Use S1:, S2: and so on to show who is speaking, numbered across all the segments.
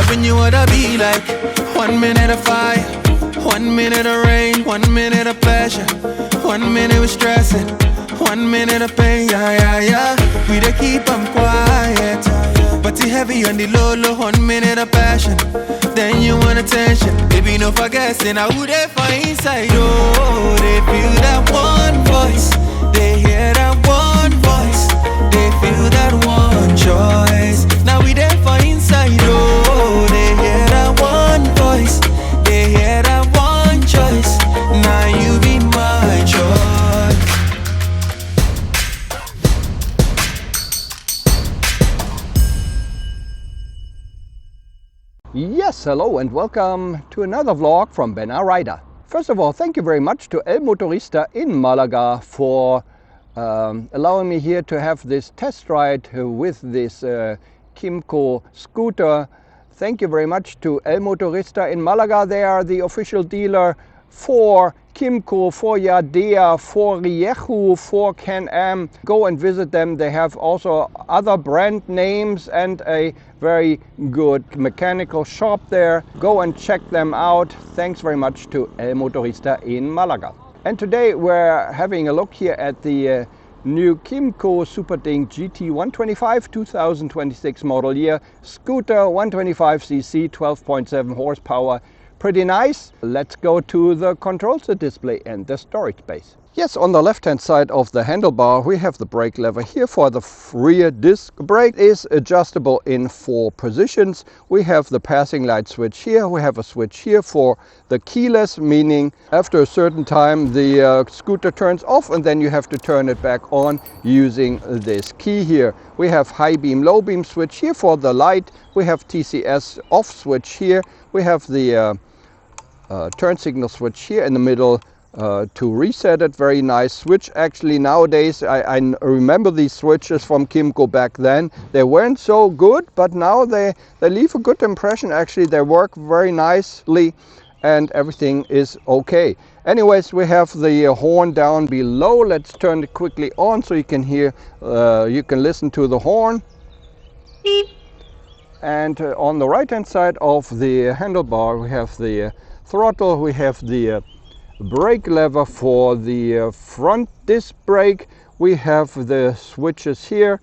S1: loving you what I be like. 1 minute of fire, 1 minute of rain, 1 minute of pleasure, 1 minute with stressing, 1 minute of pain, yeah. We dey keep them quiet, but you heavy on the low, 1 minute of passion, then you want attention. Baby, no forgetting, I would there for inside, oh. They feel that one voice, they hear that one voice, they feel that one choice. Now we there for inside, oh. They hear that one voice, they hear that one choice. Now you be my choice.
S2: Yes, hello and welcome to another vlog from Ben Rider. First of all, thank you very much to El Motorista in Malaga for allowing me here to have this test ride with this Kymco scooter. Thank you very much to El Motorista in Malaga. They are the official dealer for Kymco, for Yadea, for Rieju, for Can-Am. Go and visit them. They have also other brand names and a very good mechanical shop there. Go and check them out. Thanks very much to El Motorista in Malaga. And today we're having a look here at the new Kymco Super Dink GT 125 2026 model year scooter, 125cc, 12.7 horsepower. Pretty nice. Let's go to the control display and the storage space. Yes, on the left hand side of the handlebar we have the brake lever here for the rear disc brake. It is adjustable in 4 positions. We have the passing light switch here. We have a switch here for the keyless, meaning after a certain time the scooter turns off and then you have to turn it back on using this key here. We have high beam, low beam switch here for the light. We have TCS off switch here. We have the turn signal switch here in the middle to reset it. Very nice switch. Actually nowadays I remember these switches from Kymco back then. They weren't so good, but now they leave a good impression. Actually they work very nicely and everything is okay. Anyways, we have the horn down below. Let's turn it quickly on so you can hear, you can listen to the horn. Beep. And on the right hand side of the handlebar we have the throttle, we have the brake lever for the front disc brake. We have the switches here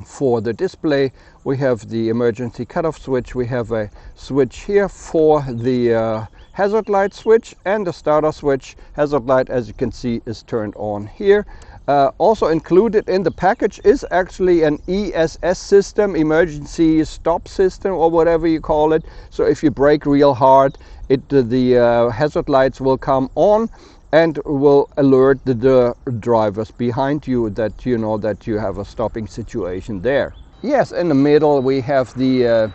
S2: for the display. We have the emergency cutoff switch. We have a switch here for the hazard light switch, and the starter switch. Hazard light, as you can see, is turned on here. Also included in the package is actually an ESS system, emergency stop system or whatever you call it. So if you brake real hard, the hazard lights will come on and will alert the drivers behind you that you know that you have a stopping situation there. Yes, in the middle we have the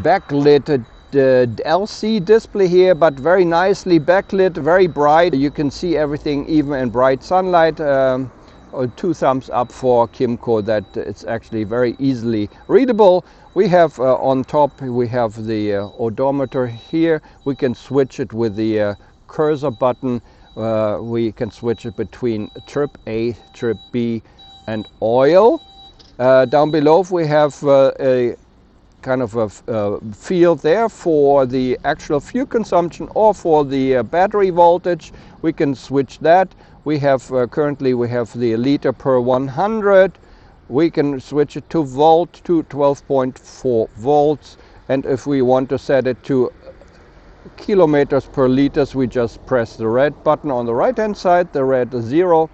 S2: backlit LC display here, but very nicely backlit, very bright. You can see everything even in bright sunlight. 2 thumbs up for Kymco that it's actually very easily readable. We have on top we have the odometer here. We can switch it with the cursor button. We can switch it between trip A, trip B and oil. Down below we have a kind of a field there for the actual fuel consumption or for the battery voltage. We can switch that. We have currently we have the liter per 100. We can switch it to volt to 12.4 volts, and if we want to set it to kilometers per liters, we just press the red button on the right hand side, the red 0,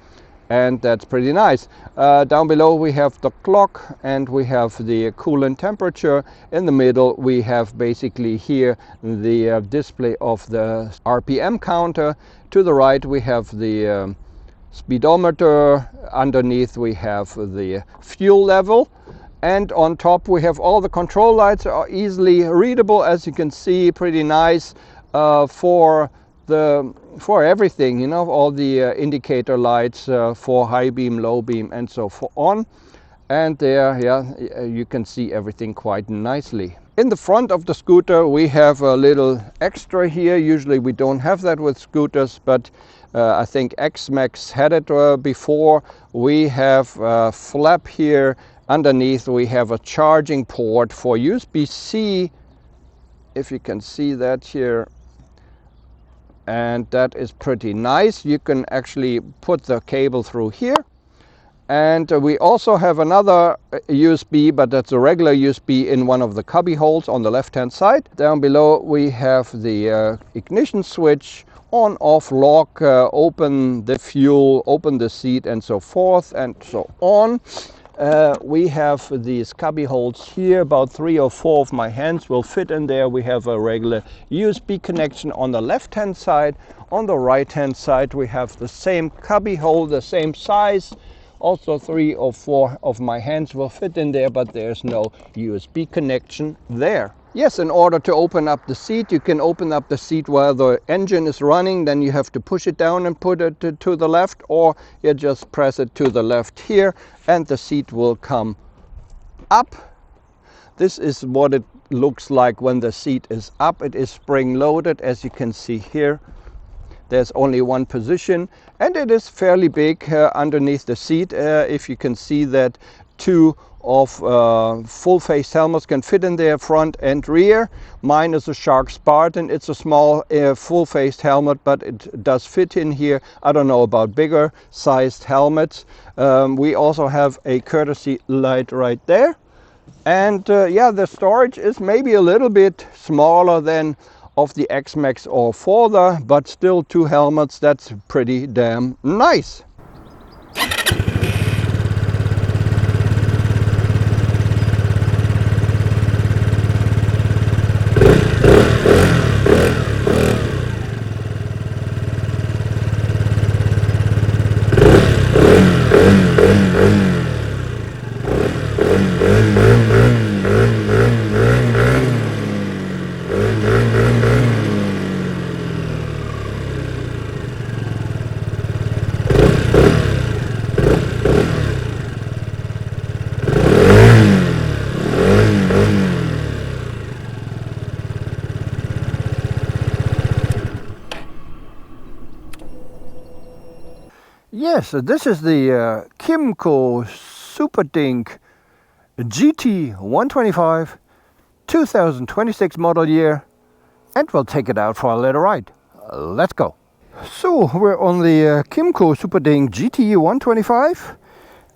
S2: and that's pretty nice. Down below we have the clock and we have the coolant temperature. In the middle we have basically here the display of the RPM counter. To the right we have the speedometer. Underneath we have the fuel level, and on top we have all the control lights are easily readable, as you can see. Pretty nice for everything, you know, all the indicator lights for high beam, low beam and so on. And there, yeah, you can see everything quite nicely. In the front of the scooter we have a little extra here. Usually we don't have that with scooters, but I think XMAX had it before. We have a flap here. Underneath we have a charging port for USB-C if you can see that here. And that is pretty nice. You can actually put the cable through here. And we also have another USB, but that's a regular USB in one of the cubby holes on the left hand side. Down below we have the ignition switch, on, off, lock, open the fuel, open the seat, and so forth and so on. We have these cubby holes here. About 3 or 4 of my hands will fit in there. We have a regular USB connection on the left hand side. On the right hand side we have the same cubby hole, the same size. Also 3 or 4 of my hands will fit in there, but there's no USB connection there. Yes, in order to open up the seat, you can open up the seat while the engine is running. Then you have to push it down and put it to the left, or you just press it to the left here and the seat will come up. This is what it looks like when the seat is up. It is spring loaded, as you can see here. There's only one position and it is fairly big underneath the seat. If you can see that 2 of full-face helmets can fit in there, front and rear. Mine is a Shark Spartan. It's a small full-faced helmet, but it does fit in here. I don't know about bigger sized helmets. We also have a courtesy light right there. And yeah, the storage is maybe a little bit smaller than of the XMAX or further, but still 2 helmets, that's pretty damn nice. Yes, this is the Kymco Super Dink GT 125 2026 model year, and we'll take it out for a little ride. Let's go. So we're on the Kymco Super Dink GT 125,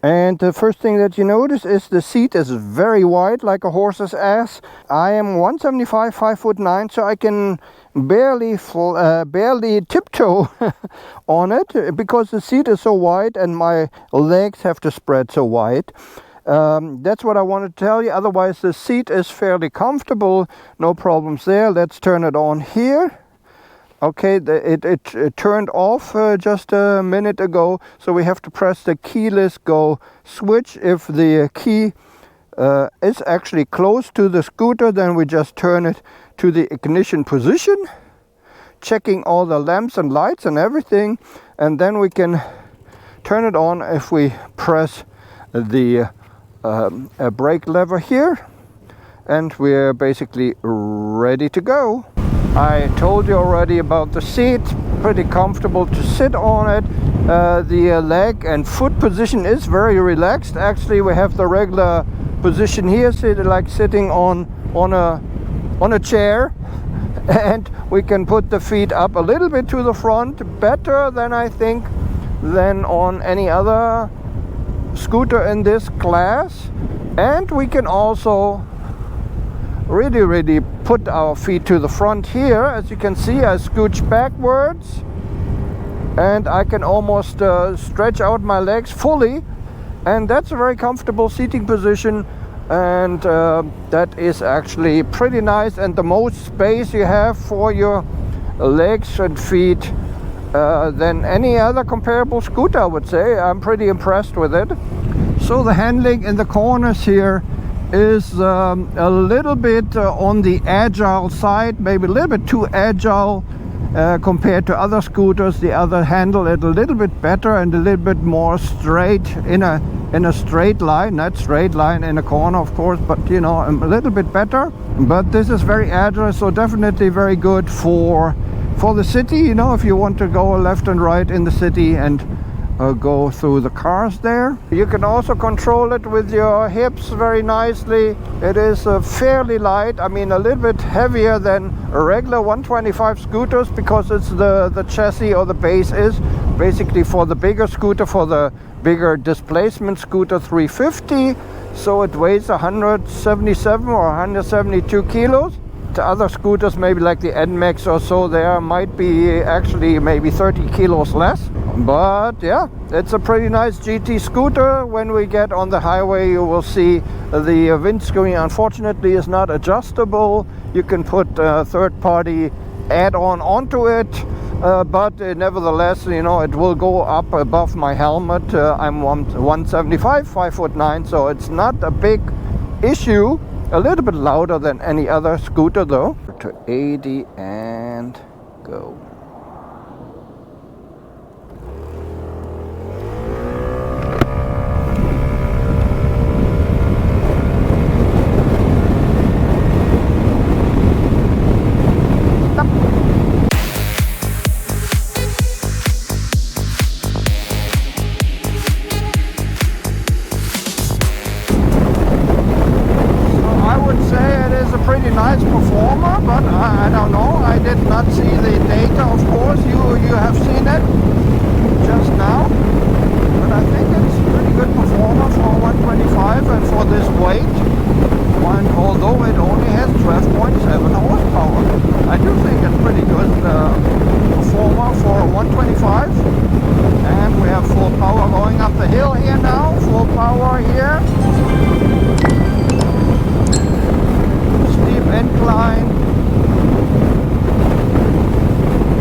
S2: and the first thing that you notice is the seat is very wide, like a horse's ass. I am 175, 5'9", so I can barely tiptoe on it because the seat is so wide and my legs have to spread so wide. That's what I wanted to tell you. Otherwise the seat is fairly comfortable, no problems there. Let's turn it on here. Okay, it turned off just a minute ago, so we have to press the keyless go switch. If the key is actually close to the scooter, then we just turn it to the ignition position, checking all the lamps and lights and everything, and then we can turn it on if we press the brake lever here, and we're basically ready to go. I told you already about the seat, pretty comfortable to sit on it. The leg and foot position is very relaxed. Actually, we have the regular position here, like sitting on a chair, and we can put the feet up a little bit to the front, better than I think than on any other scooter in this class. And we can also really put our feet to the front here. As you can see, I scooch backwards and I can almost stretch out my legs fully, and that's a very comfortable seating position, and that is actually pretty nice, and the most space you have for your legs and feet than any other comparable scooter, I would say. I'm pretty impressed with it. So the handling in the corners here is a little bit on the agile side, maybe a little bit too agile compared to other scooters. The other handle it a little bit better and a little bit more straight in a straight line, not straight line in a corner of course, but you know, a little bit better. But this is very agile, so definitely very good for the city, you know, if you want to go left and right in the city and go through the cars there. You can also control it with your hips very nicely. It is fairly light, I mean a little bit heavier than a regular 125 scooters, because it's the chassis or the base is basically for the bigger scooter, for the bigger displacement scooter 350. So it weighs 177 or 172 kilos. The other scooters, maybe like the NMAX or so, there might be actually maybe 30 kilos less. But yeah, it's a pretty nice GT scooter. When we get on the highway, you will see the windscreen unfortunately is not adjustable. You can put a third-party add-on onto it, but nevertheless, you know, it will go up above my helmet. I'm 175, 5'9", so it's not a big issue. A little bit louder than any other scooter though. To 80 and go. Nice performer, but I don't know. I did not see the data, of course. You have seen it just now, but I think it's a pretty good performer for 125 and for this weight. And although it only has 12.7 horsepower, I do think it's pretty good performer for 125. And we have full power going up the hill here now. Full power here. Incline,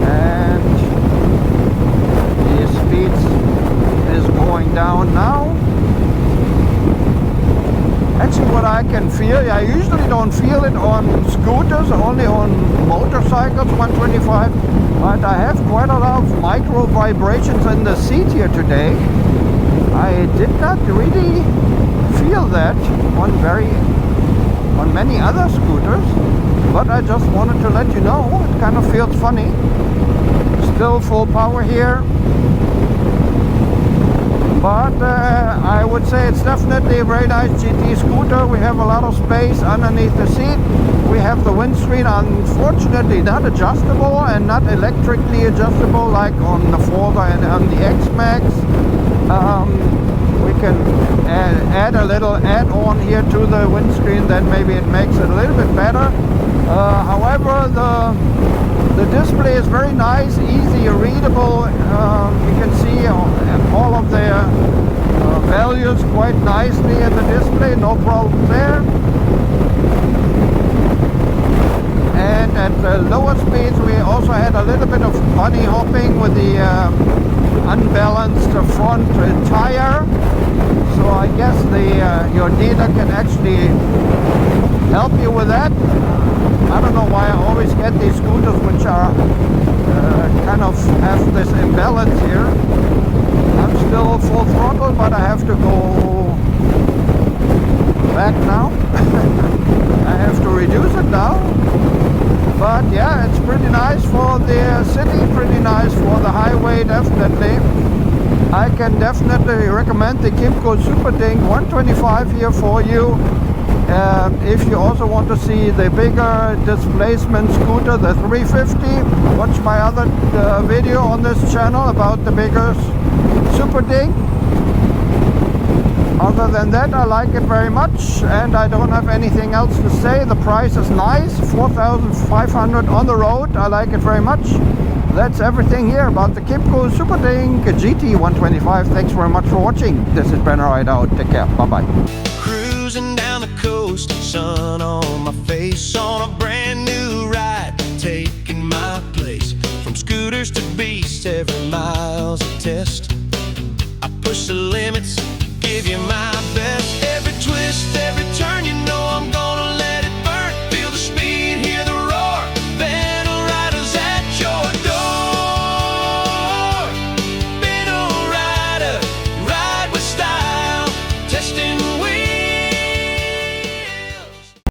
S2: and the speeds is going down now. Actually, what I can feel, I usually don't feel it on scooters, only on motorcycles 125, but I have quite a lot of micro vibrations in the seat here today. I did not really feel that on many other scooters, but I just wanted to let you know. It kind of feels funny. Still full power here, but I would say it's definitely a very nice GT scooter. We have a lot of space underneath the seat. We have the windscreen, unfortunately not adjustable and not electrically adjustable like on the Forza and on the XMAX. We can add a little add-on here to the windscreen, then maybe it makes it a little bit better. However, the display is very nice, easy readable. You can see all of the values quite nicely in the display, no problem there. And at the lower speeds we also had a little bit of bunny hopping with the unbalanced front tire. So I guess your dealer can actually help you with that. I don't know why I always get these scooters which are kind of have this imbalance here. I'm still full throttle, but I have to go back now. I have to reduce it now. But yeah, it's pretty nice for the city, pretty nice for the highway, definitely. I can definitely recommend the Kymco Super Dink 125 here for you. If you also want to see the bigger displacement scooter, the 350, watch my other video on this channel about the bigger Super Dink. Other than that, I like it very much, and I don't have anything else to say. The price is nice, 4,500 on the road. I like it very much. That's everything here about the Kymco Super Dink GT 125. Thanks very much for watching. This is Ben Ride out. Take care. Bye-bye.
S1: Cruising down the coast, sun on my face, on a brand new ride, taking my place. From scooters to beasts, every mile's a test. I push the limits